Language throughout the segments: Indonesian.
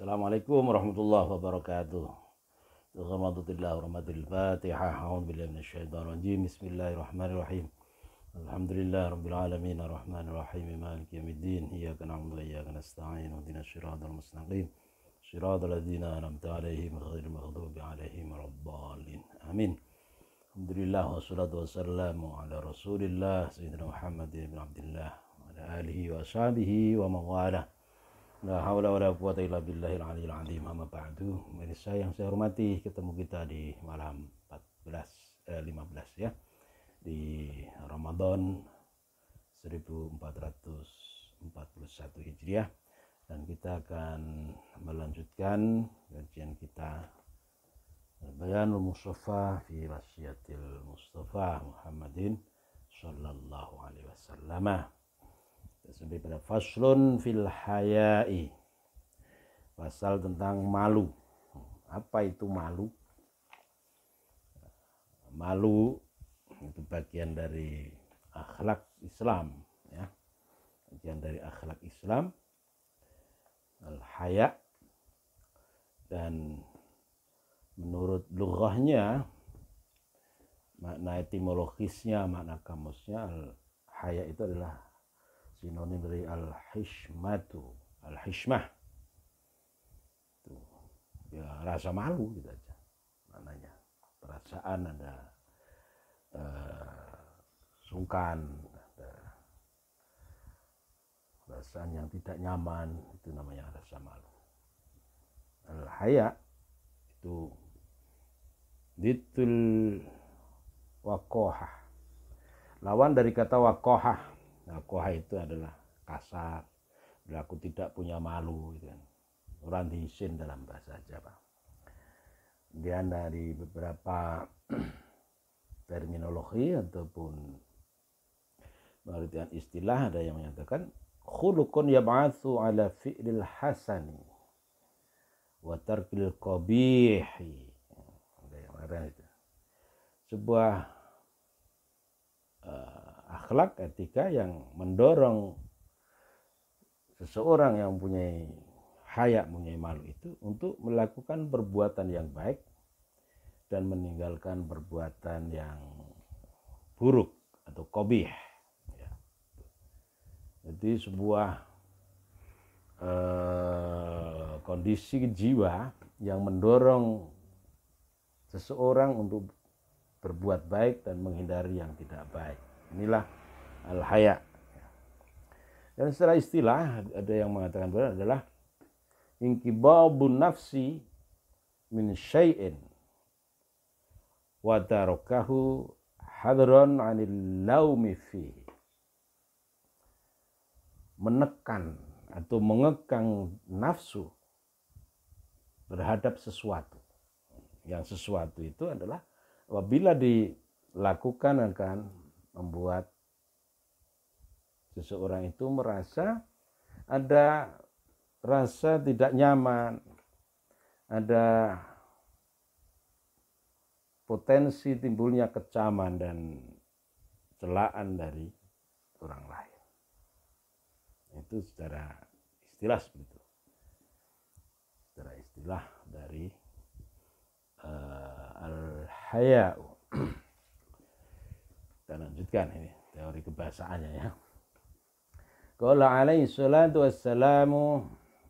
Assalamualaikum warahmatullahi wabarakatuh. Alhamdulillah Fatihah. A'udzubillahi minasyaitonir rajim. Bismillahirrahmanirrahim. Alhamdulillah rabbil alamin arrahmanir rahim maliki yaumiddin. Iyyaka na'budu wa iyyaka nasta'in. Ihdinas siratal mustaqim. Siratal ladzina an'amta 'alaihim ghairil maghdubi 'alaihim waladdallin. Amin. Alhamdulillah wassalatu wassalamu ala Rasulillah sayyidina Muhammad bin Abdullah wa ala alihi wa ashabihi wa man walah. La haula wala quwata illa billahil aliyil azim. Amma ba'du. Pemirsa yang saya hormati, ketemu kita di malam 15 ya. Di Ramadan 1441 Hijriah, dan kita akan melanjutkan kajian kita Bayanul Mustafa fi Wasiyatil Mustafa Muhammadin sallallahu alaihi wasallam. Sampai pada faslun fil hayai, pasal tentang malu. Apa itu malu? Malu itu bagian dari akhlak Islam ya. Bagian dari akhlak Islam, al-haya, dan menurut lughahnya, makna etimologisnya, makna kamusnya, al-haya itu adalah sinonim dari al-hishmatu, al-hishmah itu ya, rasa malu gitu aja maknanya. Perasaan, ada sungkan, ada perasaan yang tidak nyaman, itu namanya rasa malu. Al-haya itu ditul waqohah, lawan dari kata waqohah. Waqohah itu adalah kasar, berlaku tidak punya malu gitu kan. Orang diisin dalam bahasa Jawa. Kemudian dari beberapa terminologi ataupun pengertian istilah, ada yang menyatakan khuluqun yab'atsu ala fi'lil hasani wa tarkil qabihi. Ada yang mengatakan itu sebuah akhlak, etika yang mendorong seseorang yang mempunyai haya, mempunyai malu itu untuk melakukan perbuatan yang baik dan meninggalkan perbuatan yang buruk atau qabih ya. Jadi sebuah kondisi jiwa yang mendorong seseorang untuk berbuat baik dan menghindari yang tidak baik. Inilah al-haya. Dan secara istilah, ada yang mengatakan bahwa adalah inqibabun nafsi min syai'in wa tarakahu hadran 'anil laumi fi. Menekan atau mengekang nafsu terhadap sesuatu. Yang sesuatu itu adalah apabila dilakukan akan membuat seseorang itu merasa ada rasa tidak nyaman, ada potensi timbulnya kecaman dan celaan dari orang lain. Itu secara istilah seperti itu. Secara istilah dari al-haya. Kita lanjutkan ini teori kebahasaannya ya. Qala alaihi salatu wassalamu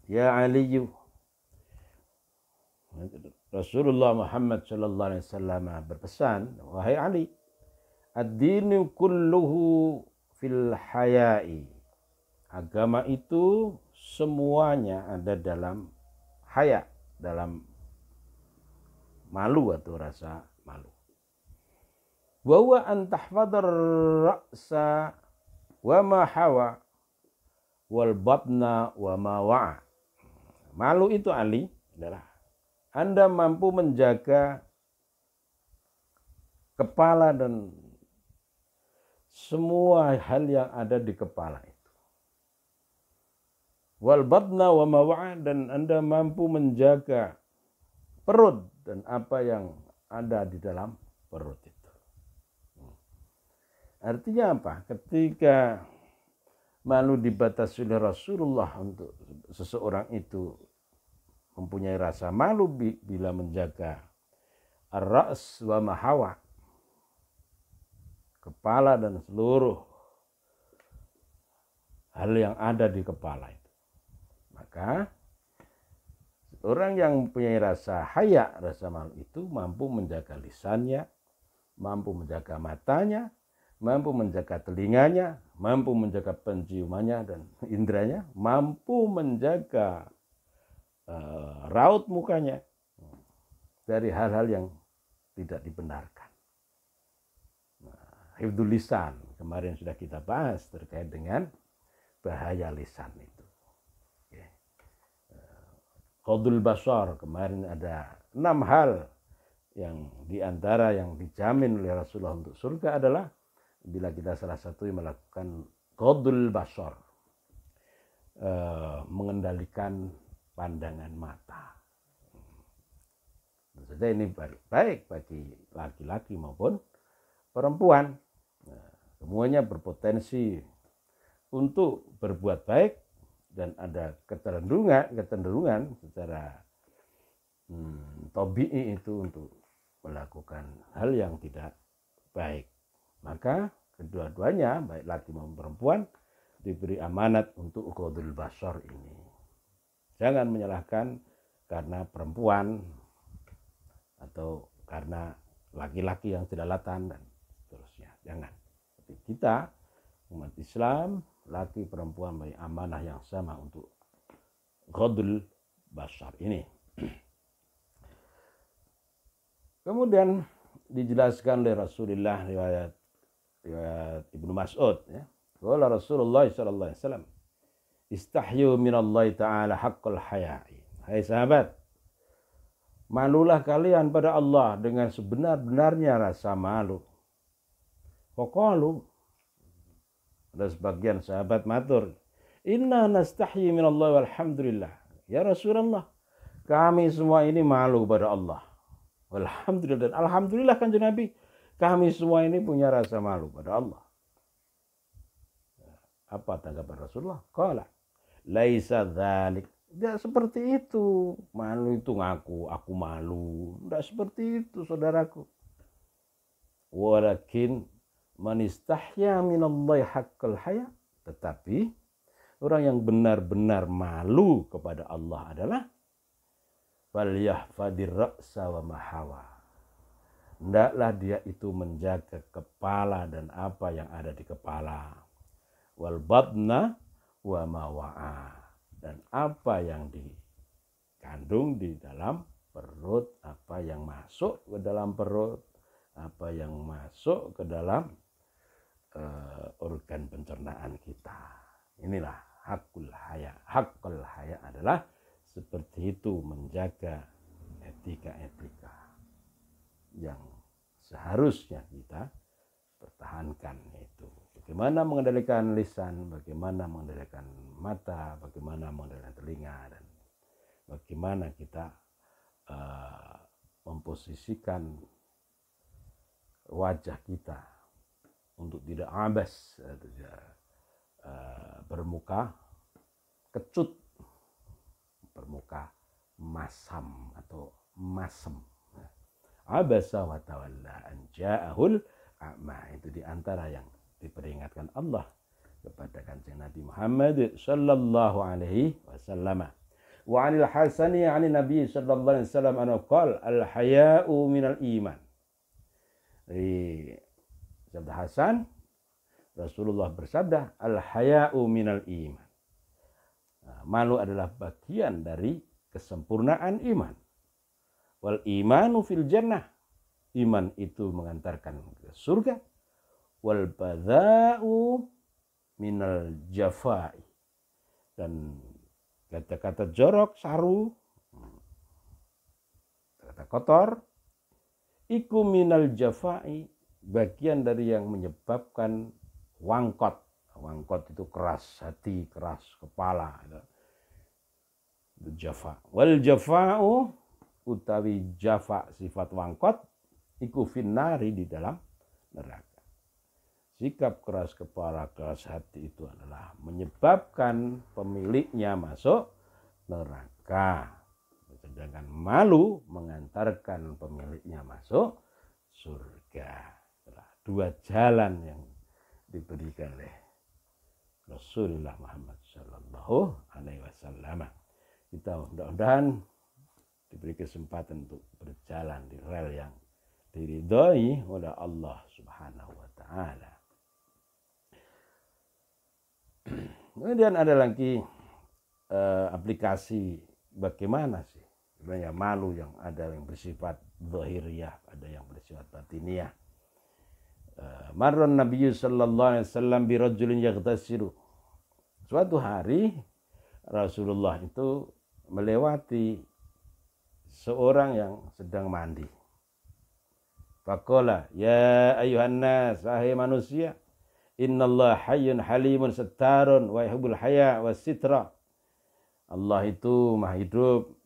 ya Ali, Rasulullah Muhammad sallallahu alaihi wasallam berpesan, wahai Ali, ad-dinu kulluhu fil haya'i. Agama itu semuanya ada dalam haya, dalam malu atau rasa malu. Wa huwa an tahfadhar ra'sa wa ma hawa wal batna wa ma wa'a. Malu itu Ali adalah Anda mampu menjaga kepala dan semua hal yang ada di kepala itu. Wal batna wa ma wa'a, dan Anda mampu menjaga perut dan apa yang ada di dalam perut itu. Artinya apa? Ketika malu dibatasi oleh Rasulullah untuk seseorang itu mempunyai rasa malu bila menjaga ar-ra's wa mahawa, kepala dan seluruh hal yang ada di kepala itu. Maka orang yang mempunyai rasa haya, rasa malu itu mampu menjaga lisannya, mampu menjaga matanya, mampu menjaga telinganya, mampu menjaga penciumannya dan indranya, mampu menjaga raut mukanya dari hal-hal yang tidak dibenarkan. Hifdzul lisan, kemarin sudah kita bahas terkait dengan bahaya lisan itu. Ghadul basar, kemarin ada 6 hal yang diantara yang dijamin oleh Rasulullah untuk surga adalah bila kita salah satu yang melakukan ghadul basar, mengendalikan pandangan mata. Maksudnya ini baik bagi laki-laki maupun perempuan. Semuanya berpotensi untuk berbuat baik dan ada kecenderungan secara tabi'i itu untuk melakukan hal yang tidak baik. Maka kedua-duanya baik laki maupun perempuan diberi amanat untuk ghadul basar ini. Jangan menyalahkan karena perempuan atau karena laki-laki yang tidak latan dan seterusnya. Jangan. Tapi kita umat Islam, laki perempuan beri amanah yang sama untuk ghadul basar ini. Kemudian dijelaskan oleh Rasulullah riwayat Ibnu Mas'ud, ya. Qala Rasulullah sallallahu alaihi wasallam, istahyu minallahi ta'ala haqqal haya'i. Hai sahabat, malulah kalian pada Allah dengan sebenar-benarnya rasa malu. Faqalu, ada sebagian sahabat matur, inna nastahyi minallahi walhamdulillah. Ya Rasulullah, kami semua ini malu pada Allah. Alhamdulillah, dan alhamdulillah kan Nabi, kami semua ini punya rasa malu pada Allah. Apa tanggapan Rasulullah? Qala, laisa dzalik. Tidak seperti itu. Malu itu ngaku, aku malu. Tidak seperti itu, saudaraku. Walakin man istahya minallahi haqqal haya. Tetapi orang yang benar-benar malu kepada Allah adalah falyahfadir ra'sa wa mahawa. Hendaklah dia itu menjaga kepala dan apa yang ada di kepala. Wal batna wa mawa'a, dan apa yang dikandung di dalam perut, apa yang masuk ke dalam perut, apa yang masuk ke dalam organ pencernaan kita. Inilah hakul haya. Hakul haya adalah seperti itu, menjaga etika-etika yang seharusnya kita pertahankan, itu bagaimana mengendalikan lisan, bagaimana mengendalikan mata, bagaimana mengendalikan telinga, dan bagaimana kita memposisikan wajah kita untuk tidak abas, bermuka kecut, bermuka masam atau masem. Abasa wa tawalla an ja'ahul a'ma, itu diantara yang diperingatkan Allah kepada Kanjeng Nabi Muhammad sallallahu alaihi wasallam. Wa 'anil Hasani 'anil Nabi sallallahu alaihi wasallam anna qala al haya'u minal iman. Dari sabda Hasan, Rasulullah bersabda, al haya'u minal iman. Malu adalah bagian dari kesempurnaan iman. Wal imanu fil jannah. Iman itu mengantarkan ke surga. Wal badha'u minal jafai. Dan kata-kata jorok, saru, kata kotor, iku minal jafai, bagian dari yang menyebabkan wangkot. Wangkot itu keras hati, keras kepala. Itu jafa. Wal jafa'u, utawi jafa sifat wangkot, iku finnari, di dalam neraka. Sikap keras kepala, keras hati itu adalah menyebabkan pemiliknya masuk neraka. Sedangkan malu mengantarkan pemiliknya masuk surga. Dua jalan yang diberikan oleh Rasulullah Muhammad Sallallahu Alaihi Wasallam. Kita mudah-mudahan diberi kesempatan untuk berjalan di rel yang diridhoi oleh Allah Subhanahu Wa Taala. Kemudian ada lagi aplikasi bagaimana sih sebenarnya malu yang ada yang bersifat zahiriyah, ada yang bersifat batiniyah. Marran Nabi sallallahu alaihi wasallam bi rajulin yaghtasilu. Suatu hari Rasulullah itu melewati seorang yang sedang mandi. Faqala, ya ayuhan nas, wahai manusia, innallaha hayyun halimun sattarun wa yuhibbul haya was sitra. Allah itu maha hidup,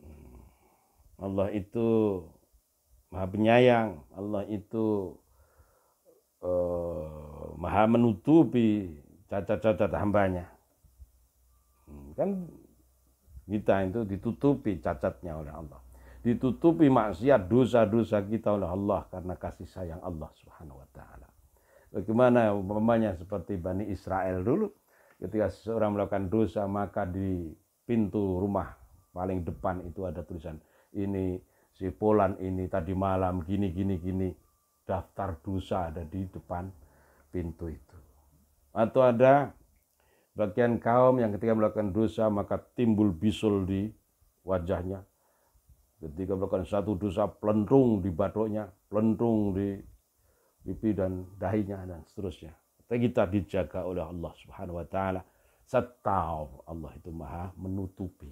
Allah itu maha penyayang, Allah itu maha menutupi cacat-cacat hambanya. Kan kita itu ditutupi cacatnya oleh Allah, ditutupi maksiat dosa-dosa kita oleh Allah karena kasih sayang Allah Subhanahu Wa Taala. Bagaimana umpamanya seperti Bani Israel dulu, ketika seseorang melakukan dosa maka di pintu rumah paling depan itu ada tulisan, ini si Polan ini tadi malam gini, daftar dosa ada di depan pintu itu. Atau ada bagian kaum yang ketika melakukan dosa maka timbul bisul di wajahnya. Ketika melakukan satu dosa plentung di batuknya, plentung di pipi dan dahinya dan seterusnya. Kita dijaga oleh Allah Subhanahu Wa Taala. Sattar, Allah itu maha menutupi.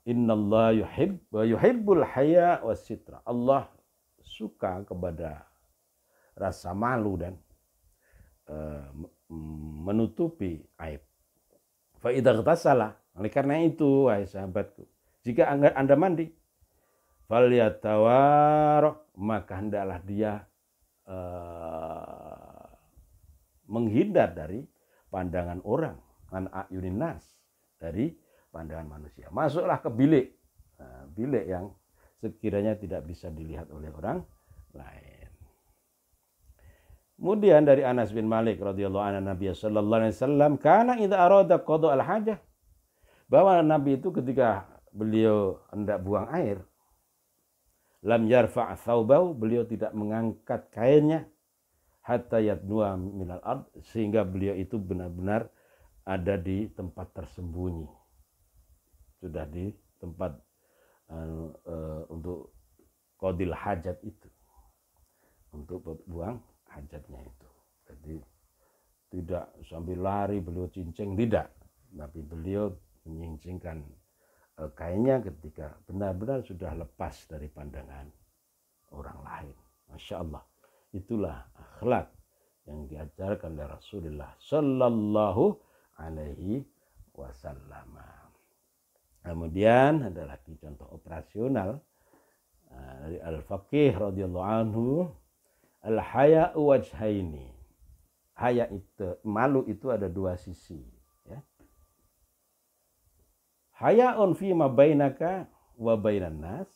Innallaha yuhibbul haya was sitra. Allah suka kepada rasa malu dan menutupi aib. Fa idza ightasala, oleh karena itu wahai sahabatku, jika Anda mandi, falyatawara, maka hendaklah dia menghindar dari pandangan orang, an ayunin nas, dari pandangan manusia. Masuklah ke bilik, bilik yang sekiranya tidak bisa dilihat oleh orang lain. Kemudian dari Anas bin Malik radhiyallahu anhu, Nabi sallallahu alaihi wasallam kana idza arada qada al hajah, bahwa Nabi itu ketika beliau hendak buang air, lam yarfa' thawbahu, beliau tidak mengangkat kainnya, hatta yadnuwa minal ard, sehingga beliau itu benar-benar ada di tempat tersembunyi, sudah di tempat untuk qadil hajat itu, untuk buang hajatnya itu. Jadi tidak sambil lari beliau cincing, tidak, tapi beliau menyincingkan kainnya ketika benar-benar sudah lepas dari pandangan orang lain. Masya Allah, itulah akhlak yang diajarkan oleh Rasulullah Sallallahu Alaihi Wasallam. Kemudian ada lagi contoh operasional dari Al-Faqih radhiyallahu anhu, al-haya'u wajhaini. Haya itu, malu itu ada dua sisi. Ya. Haya'un fi ma bainaka wa bainan nas.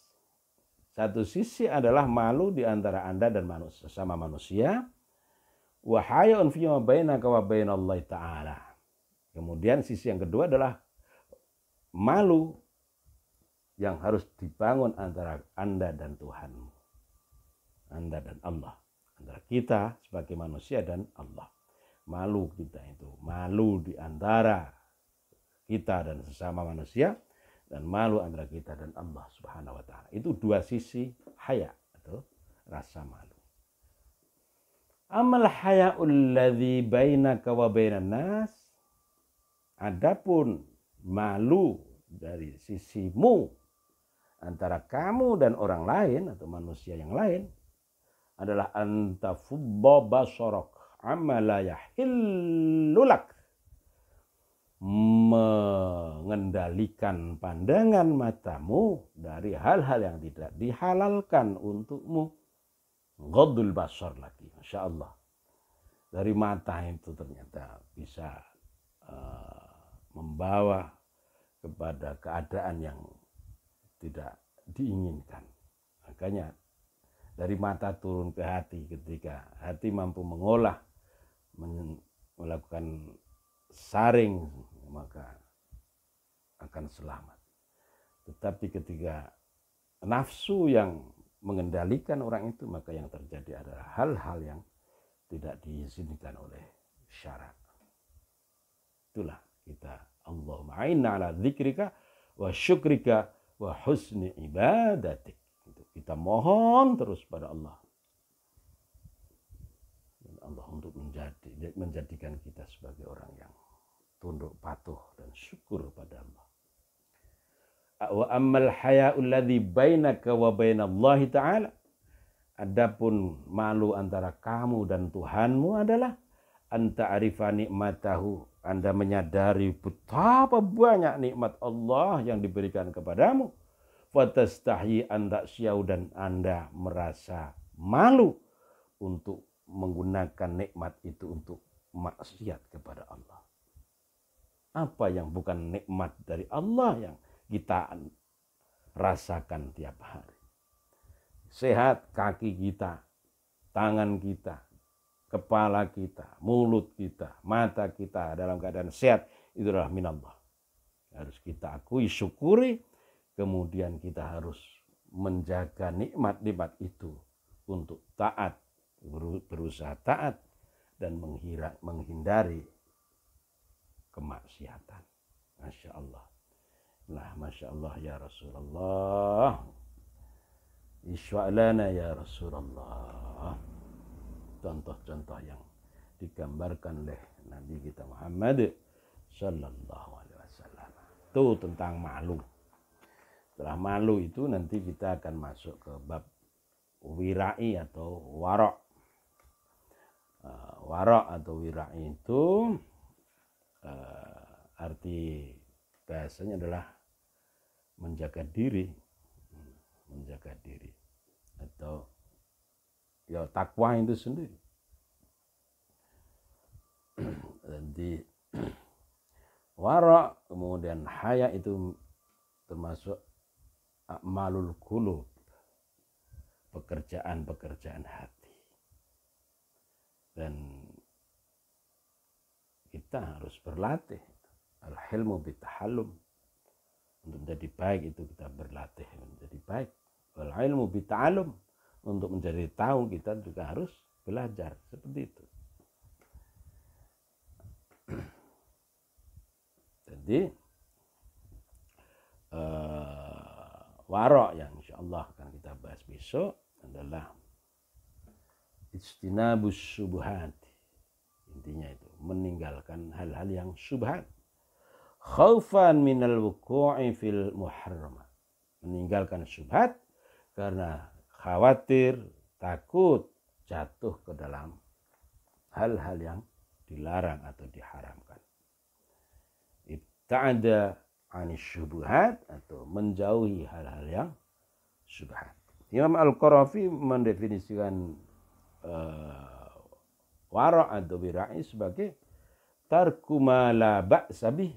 Satu sisi adalah malu di antara Anda dan manusia, sesama manusia. Wa haya'un fi ma bainaka wa bainallahi ta'ala. Kemudian sisi yang kedua adalah malu yang harus dibangun antara Anda dan Tuhan. Anda dan Allah. Antara kita sebagai manusia dan Allah. Malu kita itu, malu di antara kita dan sesama manusia, dan malu antara kita dan Allah Subhanahu wa Ta'ala. Itu dua sisi haya atau rasa malu. Amal haya'ul ladzi bainaka wa bainan nas, adapun malu dari sisimu antara kamu dan orang lain atau manusia yang lain adalah antafudda basarok amma la yahillu lak, mengendalikan pandangan matamu dari hal-hal yang tidak dihalalkan untukmu. Ghaddul basar lagi, Masya Allah. Dari mata itu ternyata bisa membawa kepada keadaan yang tidak diinginkan. Makanya dari mata turun ke hati, ketika hati mampu mengolah, melakukan saring, maka akan selamat. Tetapi ketika nafsu yang mengendalikan orang itu, maka yang terjadi adalah hal-hal yang tidak diizinkan oleh syara. Itulah kita, Allahumma a'inna ala dzikrika wa syukrika wa husni ibadatik. Kita mohon terus pada Allah. Dan Allah untuk menjadikan kita sebagai orang yang tunduk patuh dan syukur pada Allah. Wa ammal haya'ul ladzi bainaka wa bainallahi ta'ala. Adapun malu antara kamu dan Tuhanmu adalah anta arifa nikmatahu, Anda menyadari betapa banyak nikmat Allah yang diberikan kepadamu. Fatastahyi anda syau, dan Anda merasa malu untuk menggunakan nikmat itu untuk maksiat kepada Allah. Apa yang bukan nikmat dari Allah yang kita rasakan tiap hari? Sehat kaki kita, tangan kita, kepala kita, mulut kita, mata kita dalam keadaan sehat, itu adalah minallah. Harus kita akui, syukuri, kemudian kita harus menjaga nikmat-nikmat itu untuk taat, berusaha taat dan menghindari kemaksiatan. Masya Allah. Nah, Masya Allah ya Rasulullah. Iswa'lana ya Rasulullah. Contoh-contoh yang digambarkan oleh Nabi kita Muhammad Sallallahu Alaihi Wasallam. Itu tentang malu. Setelah malu itu nanti kita akan masuk ke bab wirai atau warok. Warok atau wirai itu arti bahasanya adalah menjaga diri, atau ya takwa itu sendiri. Jadi warok kemudian haya itu termasuk a'malul qulub, pekerjaan hati. Dan kita harus berlatih al-hilmu bitahallum. Untuk menjadi baik itu kita berlatih menjadi baik. Wal ilmu bita'allum, untuk menjadi tahu kita juga harus belajar seperti itu. Jadi warok yang insyaallah akan kita bahas besok adalah ijtinabus syubhat. Intinya itu meninggalkan hal-hal yang syubhat. Khaufan minal wuqu'i fil muharramat. Meninggalkan syubhat karena khawatir, takut jatuh ke dalam hal-hal yang dilarang atau diharamkan. Ibta'ada 'anis syubhat, atau menjauhi hal-hal yang syubhat. Imam Al-Qarafi mendefinisikan wara' atau wira'i sebagai tarku ma la ba'sa bih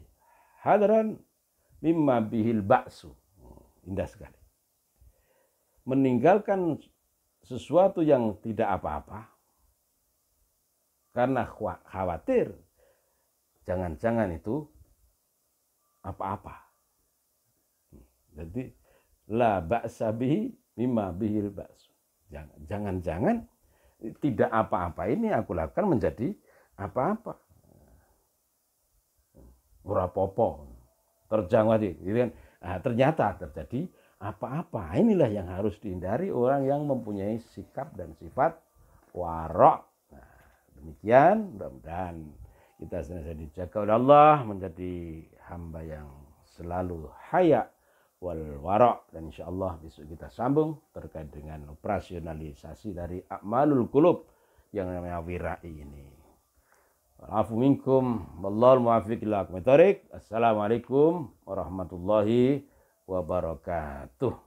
hadran mimma bihil ba'su. Indah sekali. Meninggalkan sesuatu yang tidak apa-apa karena khawatir jangan-jangan itu apa-apa. Jadi la ba'sa bihi mimma bihil ba'su. Jangan-jangan tidak apa-apa ini aku lakukan menjadi apa-apa. Ora popo. Terjangwati. Nah, ternyata terjadi apa-apa. Inilah yang harus dihindari orang yang mempunyai sikap dan sifat warok. Nah, demikian, mudah-mudahan kita senantiasa dijaga oleh Allah menjadi hamba yang selalu haya wal warok. Dan insyaallah besok kita sambung terkait dengan operasionalisasi dari a'malul qulub yang namanya wirai ini. Wa'afu minkum wallahul muwaffiq ila aqwamit thoriq. Assalamualaikum warahmatullahi wabarakatuh.